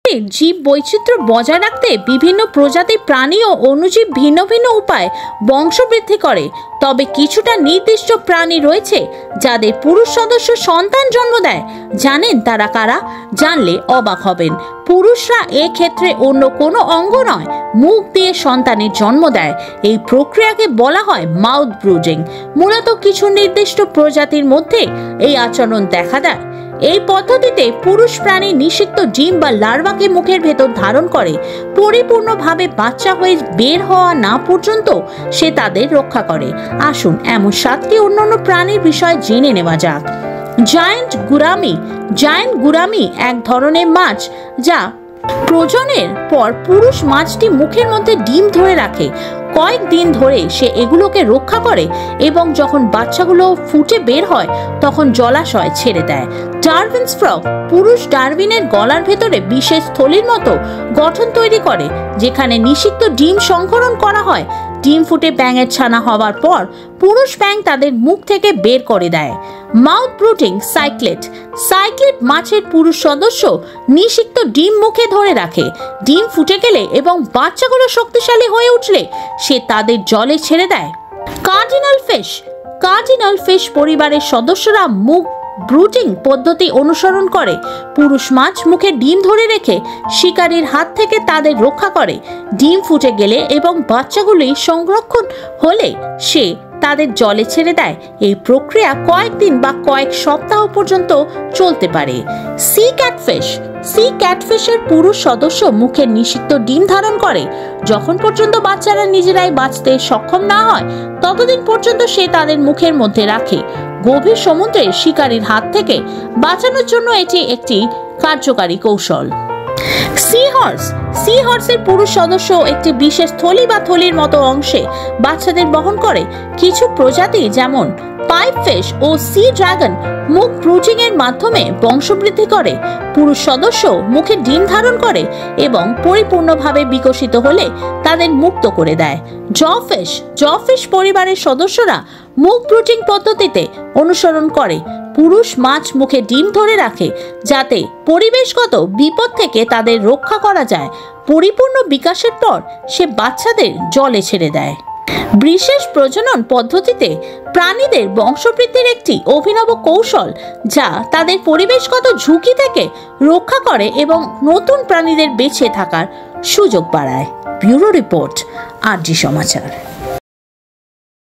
প্রকৃতির জীব বৈচিত্র্য বজায় রাখতে বিভিন্ন প্রজাতির প্রাণী ও অণুজীব ভিন্ন ভিন্ন উপায়ে বংশবৃদ্ধি করে। তবে কিছুটা নির্দিষ্ট প্রাণী রয়েছে যাদের পুরুষ সদস্য সন্তান জন্ম দেয়। জানেন তারা কারা? জানলে অবাক হবেন। পুরুষরা এক্ষেত্রে অন্য কোনো অঙ্গ নয়, মুখ দিয়ে সন্তানের জন্ম দেয়। এই প্রক্রিয়াকে বলা হয় মাউথ ব্রুডিং। মূলত কিছু নির্দিষ্ট প্রজাতির মধ্যে এই আচরণ দেখা দেয়। এই পদ্ধতিতে পুরুষ প্রাণী নিষিক্ত ডিম বা লার্ভাকে মুখের ভেতর ধারণ করে পরিপূর্ণভাবে বাচ্চা হয়ে বের হওয়া না পর্যন্ত সে তাদের রক্ষা করে। আসুন এমন 7টি অন্যান্য প্রাণীর বিষয়ে জেনে নেওয়া যাক। জায়ান্ট গুরামি। জায়ান্ট গুরামি এক ধরনের মাছ যা প্রজননের পর পুরুষ মাছটি মুখের মধ্যে ডিম ধরে রাখে। কয়েকদিন ধরে সে এগুলোকে রক্ষা করে এবং যখন বাচ্চাগুলো ফুটে বের হয় তখন জলাশয় ছেড়ে দেয়। Darwin's frog. পুরুষ ডারউইনের গলার ভেতরে বিশেষ থলির মতো গঠন তৈরি করে যেখানে নিষিক্ত ডিম সংকরণ করা হয়। ডিম ফুটে ব্যাঙের ছানা হওয়ার পর পুরুষ ব্যাঙ তাদের মুখ থেকে বের করে দেয়। Mouth brooding সাইক্লেট। সাইক্লেট মাছের পুরুষ সদস্য নিষিক্ত ডিম মুখে ধরে রাখে। ডিম ফুটে গেলে এবং বাচ্চাগুলো শক্তিশালী হয়ে উঠলে সে তাদের জলে ছেড়ে দেয়। Cardinal fish. কার্ডিনাল ফিশ পরিবারের সদস্যরা মুখ ব্রুডিং পদ্ধতি অনুসরণ করে। পুরুষ মাছ মুখে ডিম ধরে রেখে শিকারীর হাত থেকে তাদের রক্ষা করে। ডিম ফুটে গেলে এবং বাচ্চাগুলি সংরক্ষণ হলে সে তাদের জলে ছেড়ে দেয়। এই প্রক্রিয়া কয়েকদিন বা কয়েক সপ্তাহ পর্যন্ত চলতে পারে। C catfish. সি ক্যাটফিশের পুরুষ সদস্য মুখে নিষিক্ত ডিম ধারণ করে। যখন পর্যন্ত বাচ্চারা নিজেরাই বাঁচতে সক্ষম না হয় ততদিন পর্যন্ত সে তাদের মুখের মধ্যে রাখে। গভীর সমুদ্রে শিকারীর হাত থেকে বাঁচানোর জন্য এটি একটি কার্যকারী কৌশল। C horse. সি হর্সের পুরুষ সদস্য একটি বিশেষ থলি বা থলির মতো অংশে বাচ্চাদের বহন করে। কিছু প্রজাতি যেমন পাইপ ফিশ ও সি ড্রাগন মুখ ব্রুডিং এর মাধ্যমে বংশবৃদ্ধি করে। পুরুষ সদস্য মুখে ডিম ধারণ করে এবং পরিপূর্ণভাবে বিকশিত হলে তাদের মুক্ত করে দেয়। জফিশ। জফিশ পরিবারের সদস্যরা মুখ ব্রুডিং পদ্ধতিতে অনুসরণ করে। পুরুষ মাছ মুখে ডিম ধরে রাখে যাতে পরিবেশগত বিপদ থেকে তাদের রক্ষা করা যায়। পরিপূর্ণ বিকাশের পর সে বাচ্চাদের জলে ছেড়ে দেয়। বিশেষ প্রজনন পদ্ধতিতে প্রাণীদের বংশবৃদ্ধির একটি অভিনব কৌশল যা তাদের পরিবেশগত ঝুঁকি থেকে রক্ষা করে এবং নতুন প্রাণীদের বেঁচে থাকার সুযোগ বাড়ায়। ব্যুরো রিপোর্ট, RG সমাচার।